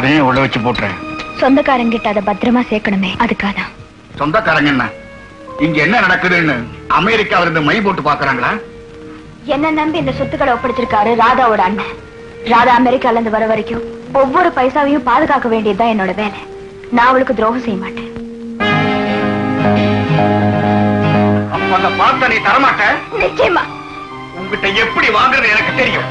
அதையும் உள்ள வச்சு போட்டுறேன். சொந்தக்காரங்கிட்ட அதை பத்திரமா சேர்க்கணுமே, அதுக்காதான். சொந்தக்காரங்க என்ன இங்க என்ன நடக்குதுன்னு அமெரிக்காவில இருந்து மை போட்டு பாக்குறாங்களா? என்ன நம்பி இந்த சொத்துக்களை ஒப்படைச்சிருக்காரு ராதாவோட அண்ணன். ராதா அமெரிக்கால இருந்து வர வரைக்கும் ஒவ்வொரு பைசாவையும் பாதுகாக்க வேண்டியதுதான் என்னோட வேலை. நான் அவளுக்கு துரோகம் செய்ய மாட்டேன். அப்ப அந்த பணத்தை நீ தரமாட்ட? நிச்சயமா. உங்ககிட்ட எப்படி வாங்குறது எனக்கு தெரியும்.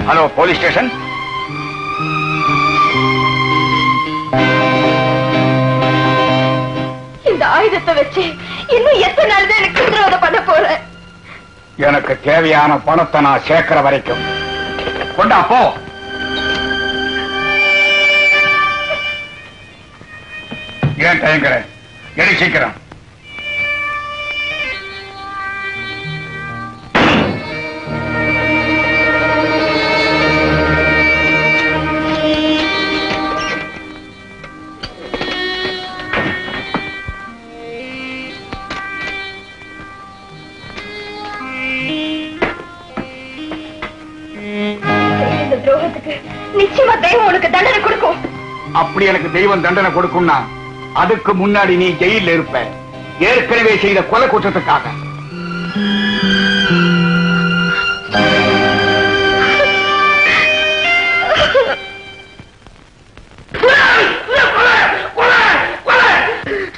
Hello, police station. இந்த ஆயுதத்தை வச்சு இன்னும் எத்தனை நாள் தான் எனக்கு விரோதம் பண்ண போறேன்? எனக்கு தேவையான பணத்தை நான் சேர்க்கிற வரைக்கும் கொண்டா போ. ஏன் தயங்குற? எடி சீக்கிரம். நிச்சயமா தெய்வம் உனக்கு தண்டனை கொடுக்கும். அப்படி எனக்கு தெய்வம் தண்டனை கொடுக்கும்னா அதுக்கு முன்னாடி நீ ஜெயில இருப்ப. ஏற்கனவே செய்த கொலை குற்றத்துக்காக.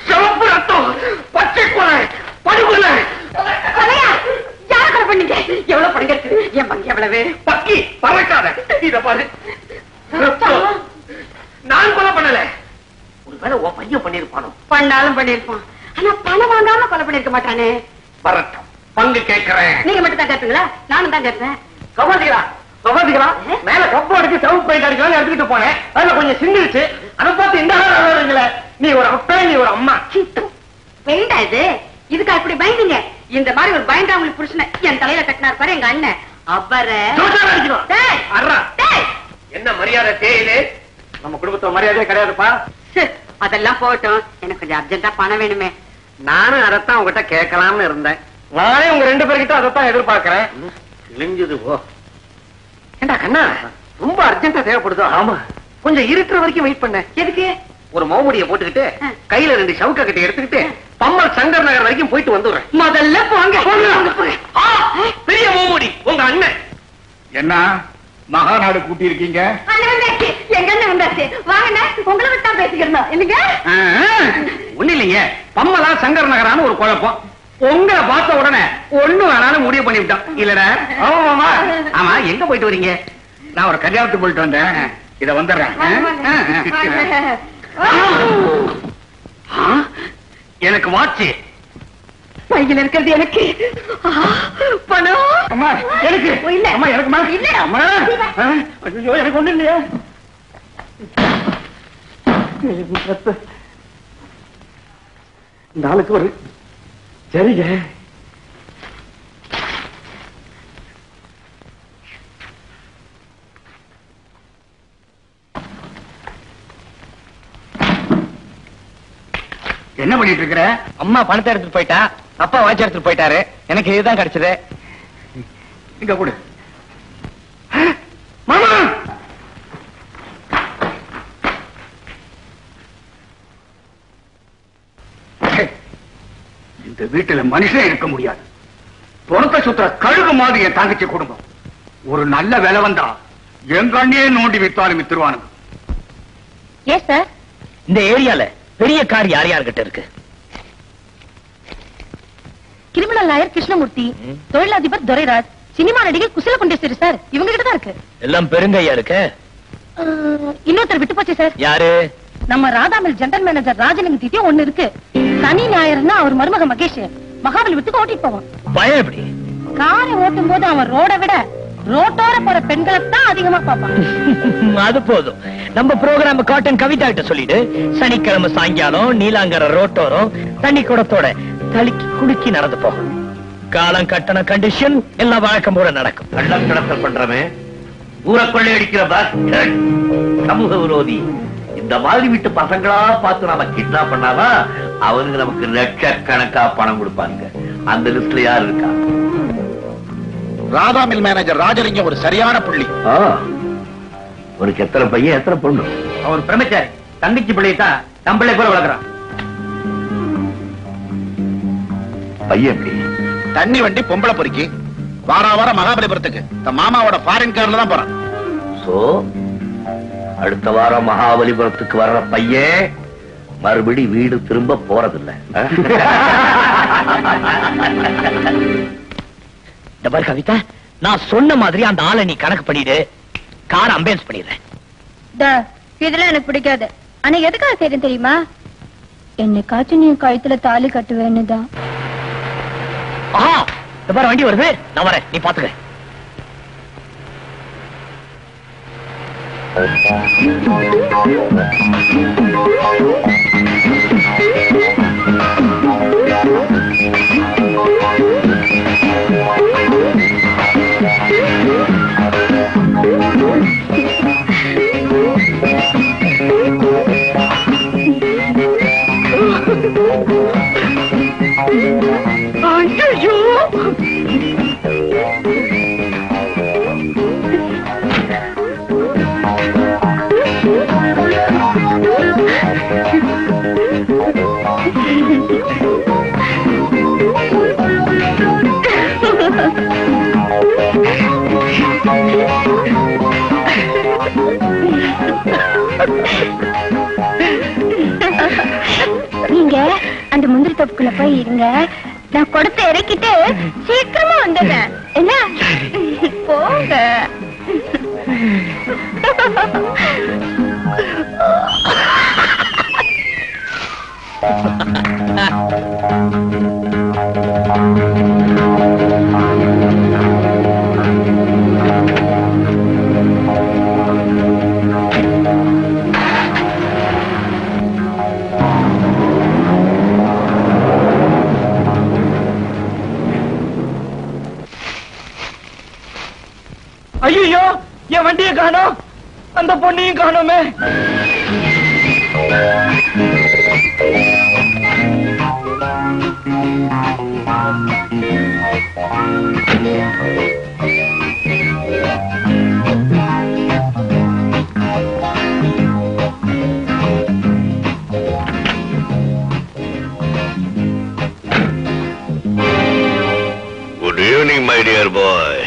சிவப்பு ரத்தம், பச்சை கொலை, படுகொலை. எவ்வளவு பணம் இருக்கு? என் பங்கு எவ்வளவு? பக்கி பறக்காத. இத பாரு, நான் கொலை பண்ணல. ஒருவேளை உன் பையன் பண்ணிருப்பானோ? பண்ணாலும் பண்ணிருப்பான். ஆனா பணம் வாங்காம கொலை பண்ணிருக்க மாட்டானே. வரட்டும், பங்கு கேட்கிறேன். நீங்க மட்டும் தான் கேட்பீங்களா? நானும் தான் கேட்பேன். கவாதிகளா மேல கப்போடுக்கு சவுக்கு போய் கிடைக்கலாம் எடுத்துக்கிட்டு போனேன். அதுல கொஞ்சம் சிந்திருச்சு. அதை பார்த்து இந்த நீ ஒரு அப்பா, நீ ஒரு அம்மா. வேண்டாம், இது இதுக்கு அப்படி பயந்தீங்க. இந்த மாதிரி ஒரு பயந்தாமலி புருஷனை என் தலையில கட்டினார் பாரு எங்க அண்ணன். அவரை என்ன மரியாதை தேயிலே? நம்ம குடும்பத்தோட மரியாதையே கிடையாதுப்பா. அதெல்லாம் போகட்டும், எனக்கு கொஞ்சம் அர்ஜென்டா பணம் வேணுமே. நானும் அதைத்தான் உங்ககிட்ட கேட்கலாம்னு இருந்தேன். நானே உங்க ரெண்டு பேர்கிட்ட அதைத்தான் எதிர்பார்க்கிறேன். இழிஞ்சது போ. ஏண்டா கண்ணா, ரொம்ப அர்ஜென்டா தேவைப்படுதோ? ஆமா, கொஞ்சம் இருக்கிற வரைக்கும் வெயிட் பண்ண. எதுக்கு? ஒரு மௌமுடியை போட்டுக்கிட்டு கையில 2 சவுக்க கட்டி எடுத்துக்கிட்டு பம்மல் சங்கர் நகர் வரைக்கும் போயிட்டு வந்துடுறேன். முதல்ல போங்க. பெரிய மௌமுடி உங்க அண்ணன். என்ன மகாநாடு கூட்டி இருக்கீங்க? எங்க அண்ணன் வந்தாச்சு. வாங்க, உங்களை விட்டா பேசிக்கிறோம் இல்லைங்க. ஒண்ணு இல்லைங்க, பம்மலா சங்கர் நகரான ஒரு குழப்பம். உங்களை பார்த்த உடனே ஒண்ணு வேணாலும் முடிவு பண்ணி விட்டோம் இல்லடா? ஆமா. ஆமா, எங்க போயிட்டு வரீங்க? நான் ஒரு கல்யாணத்துக்கு போயிட்டு வந்தேன். இத வந்துடுறேன். எனக்கு வாட்சி பையில இருக்கிறது எனக்கு. பணம் அம்மா எனக்கு இல்ல. அம்மா எனக்கு இல்ல. அம்மா ஐயோ, எனக்கு ஒண்ணு இல்லையா? நாளுக்கு ஒரு சரிங்க. என்ன பண்ணிட்டு இருக்கிற? அம்மா பணத்தை எடுத்துட்டு போயிட்டா, அப்பா வாட்சி எடுத்துட்டு போயிட்டாரு. எனக்கு இதுதான் கிடைச்சது. இங்க கொடு. மாமா, இந்த வீட்டுல மனுஷன் இருக்க முடியாது. புறத்தை சுத்துற கழுகு மாதிரி என் தங்கச்சி குடும்பம். ஒரு நல்ல வேலை வந்தா எங்க அண்ணியே நோண்டி வித்தாலும் வித்துருவானுங்க. Yes sir. இந்த ஏரியால பெரிய கார் யார் யார்கிட்ட இருக்கு? கிரிமினல் லாயர் கிருஷ்ணமூர்த்தி, தொழிலதிபர் துரைராஜ், சினிமா நடிகர் குசல குண்டேஸ்வரி சார், இவங்க கிட்ட தான் இருக்கு. எல்லாம் பெருங்கையா இருக்கு. இன்னொருத்தர் விட்டு போச்சு சார். யாரு? நம்ம ராதாமில் ஜெனரல் மேனேஜர் ராஜலிங்க தீட்டியும் ஒண்ணு இருக்கு. சனி ஞாயிறுனா அவர் மருமக மகேஷ் மகாபலிபுரத்துக்கு ஓட்டிட்டு போவான். பயம் எப்படி? காரை ஓட்டும் போது அவன் ரோட விட ரோட்டோர போற பெண்களை தான் அதிகமா பார்ப்பான். அது போதும். நம்ம ப்ரோகிராம் காட்டன் கவிதா கிட்ட சொல்லிடு. சனிக்கிழமை சாயங்காலம் நீலாங்கர ரோட்டோரம் தண்ணி குடத்தோட தலிக்கி குடுக்கி நடந்து போகும். காலம் கட்டண கண்டிஷன் எல்லாம் வழக்கம் போல நடக்கும். கள்ளம் கடத்தல் பண்றவன், ஊரை கொள்ளை அடிக்கிற பாஸ்கட், சமூக விரோதி, இந்த மாதிரி வீட்டு பசங்களா பார்த்து நாம கிட்னாப் பண்ணாதான் அவனுக்கு நமக்கு லட்சக்கணக்கா பணம் கொடுப்பாங்க. அந்த லிஸ்ட்ல யார் இருக்கா? ராதா மில் மேனேஜர் ராஜலிங்கம் ஒரு சரியான புள்ளி. உனக்கு எத்தனை பையன் எத்தனை பொண்ணு? அவர் பிரம்மச்சாரி, தங்கச்சி பிள்ளைத்தான் தம்பிள்ளை போல வளர்க்குறான். பையன் எப்படி? தண்ணி வண்டி பொம்பளை பொறுக்கி வாரம் மகாபலிபுரத்துக்கு மாமாவோட ஃபாரின் கார்ல தான் போறான். சோ அடுத்த வாரம் மகாபலிபுரத்துக்கு வர்ற பையன் மறுபடி வீடு திரும்ப போறதில்லை. கவிதா, நான் சொன்ன மாதிரி அந்த ஆளை நீ கணக்கு பண்ணிடு, கார் அம்பேன்ஸ் பண்ணிடுறேன். இதெல்லாம் எனக்கு பிடிக்காது. ஆனா எதுக்காக செய்யறேன் தெரியுமா? என்னைக்காச்சும் நீ கழுத்துல தாலி கட்டுவேன்னு தான். வண்டி வருது, நான் வரேன், நீ பாத்துக்க. நீங்க அந்த முந்திரி தொப்புக்குள்ள போய் இருங்க, நான் கொடுத்து இறக்கிட்டு சீக்கிரமா வந்துடுறேன். என்ன போங்க. ஐயோ, என் வண்டியை காணோம், அந்த பொண்ணையும் காணோமே. Good evening my dear boy.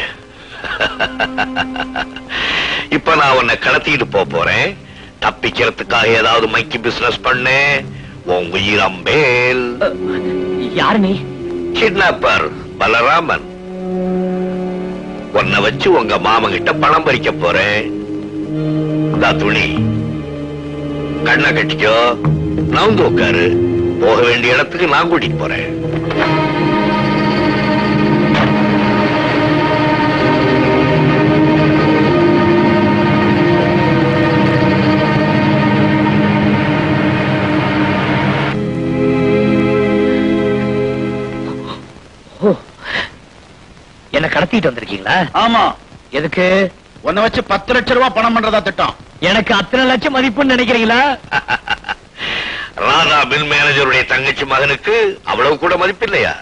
இப்ப நான் உன்னை கடத்திட்டு போறேன். தப்பிக்கிறதுக்காக ஏதாவது மைக்கி பிசினஸ் பண்ணு. உன் உயிர் அம்பேல். யாரு நீ? கிட்னாப்பர் பலராமன். உன்னை வச்சு உங்க மாமன் கிட்ட பணம் பறிக்க போறேன். துணி கண்ணை கட்டிக்கோ, நவுந்து உட்காரு. போக வேண்டிய இடத்துக்கு நான் கூட்டிட்டு போறேன். என்ன கடத்திட்டு வந்திருக்கீங்களா? ஆமா. எதுக்கு? உன்னை வச்சு 10 லட்சம் ரூபாய் பணம் பண்றதா திட்டம். எனக்கு அத்தனை லட்சம் மதிப்புன்னு நினைக்கிறீங்களா? ராதா மில் மேனேஜருடைய தங்கச்சி மகனுக்கு அவ்வளவு கூட மதிப்பு இல்லையா?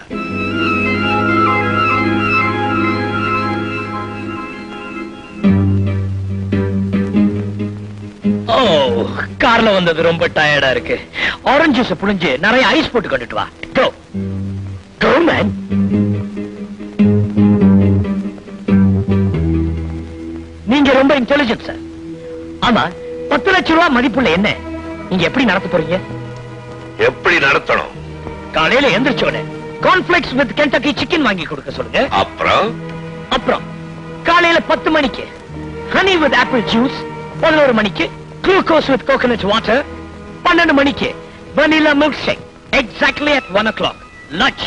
கார்ல வந்தது ரொம்ப டயர்டா இருக்கு. ஆரஞ்சு ஜூஸ் புழிஞ்சு நிறைய ஐஸ் போட்டு கொண்டுட்டு வா. Go. Go, man. நீங்க ரொம்ப இன்டெலிஜென்ட் சார். ஆமா, 10 லட்சம் ரூபாய் மதிப்புள்ள என்ன நீங்க எப்படி நடத்த போறீங்க? எப்படி நடத்தணும்? காலையில எந்திரிச்சோட கார்ன்ஃபிளெக்ஸ் வித் கென்டக்கி சிக்கன் வாங்கி கொடுக்க சொல்லுங்க. அப்புறம் காலையில 10 மணிக்கு ஹனி வித் ஆப்பிள் ஜூஸ், 11 மணிக்கு குளுக்கோஸ் வித் கோகனட் வாட்டர், 12 மணிக்கு vanilla milk shake exactly at 1 o'clock. Lunch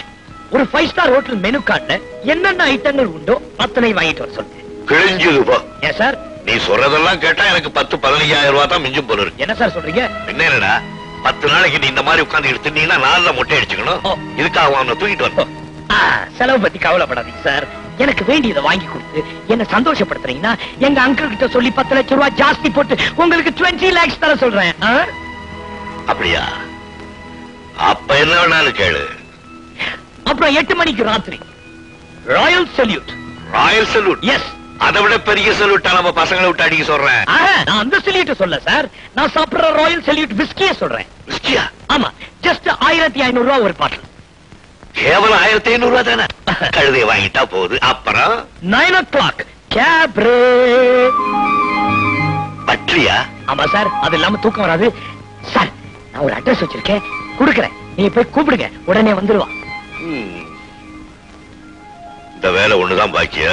ஒரு 5 ஸ்டார் ஹோட்டல் மெனு கார்டுல என்னென்ன ஐட்டங்கள் உண்டோ அத்தனை வாங்கிட்டு வர சொல்லுங்க. கிழிஞ்சது போ. ஏன் சார்? நீ சொல்றதெல்லாம் கேட்டா எனக்கு 10-15,000 ரூபாய் தான் மிஞ்சும் போல இருக்கு. என்ன சார் சொல்றீங்க? என்னடா 10 நாளைக்கு நீ இந்த மாதிரி உட்கார்ந்து எடுத்துட்டீங்கன்னா 4 மொட்டை அடிச்சுக்கணும். இதுக்காக அவனை தூக்கிட்டு வர. செலவு பத்தி கவலைப்படாதீங்க சார். எனக்கு வேண்டியதை வாங்கி கொடுத்து என்ன சந்தோஷப்படுத்துறீங்கன்னா எங்க அங்கிள் கிட்ட சொல்லி 10 லட்சம் ரூபாய் ஜாஸ்தி போட்டு உங்களுக்கு 20 lakhs தர சொல்றேன். அப்படியா? அப்ப என்ன வேணாலும் கேளு. அப்புறம் 8 மணிக்கு ராத்திரி Royal Salute. Royal Salute? Yes. அதை விட பெரிய சல்யூட்டா நம்ம பசங்களை விட்டு அடிக்க சொல்றேன். நான் அந்த சல்யூட் சொல்ல சார், நான் சாப்பிடுற ராயல் சல்யூட் விஸ்கியே சொல்றேன். விஸ்கியா? ஆமா, ஜஸ்ட் 1500 ரூபாய் ஒரு பாட்டில். கேவலம் 1500 ரூபாய் தானே? கழுதையை வாங்கிட்டா போகுது. அப்புறம் 9 o'clock கேப்ரே. பட்லியா? ஆமா சார், அது இல்லாம தூக்கம் வராது சார். நான் ஒரு அட்ரஸ் வச்சிருக்கேன், கொடுக்கறேன், நீங்க போய் கூப்பிடுங்க, உடனே வந்துருவான். இந்த வேலை ஒண்ணுதான் பாக்கியா?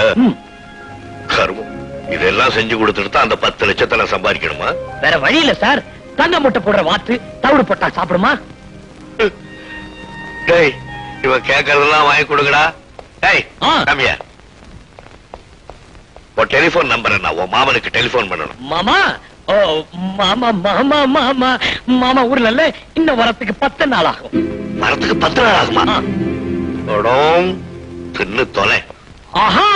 கருமம், இதெல்லாம் செஞ்சு கொடுத்துட்டு அந்த 10 லட்சத்தை நான் சம்பாதிக்கணுமா? வேற வழி இல்ல சார். தங்க முட்டை போடுற வாத்து தவிடு போட்டா சாப்பிடுமா? டேய், இவன் கேட்கறதெல்லாம் வாங்கி கொடுங்கடா. டேய் கம்மியா உன் டெலிபோன் நம்பர் என்ன? உன் மாமனுக்கு டெலிபோன் பண்ணணும். மாமா? ஓ மாமா மாமா மாமா மாமா ஊர்ல இல்ல, இன்னும் வரத்துக்கு 10 நாள் ஆகும். வரத்துக்கு 10 நாள் ஆகுமா? தின்னு தொலை. ஆஹா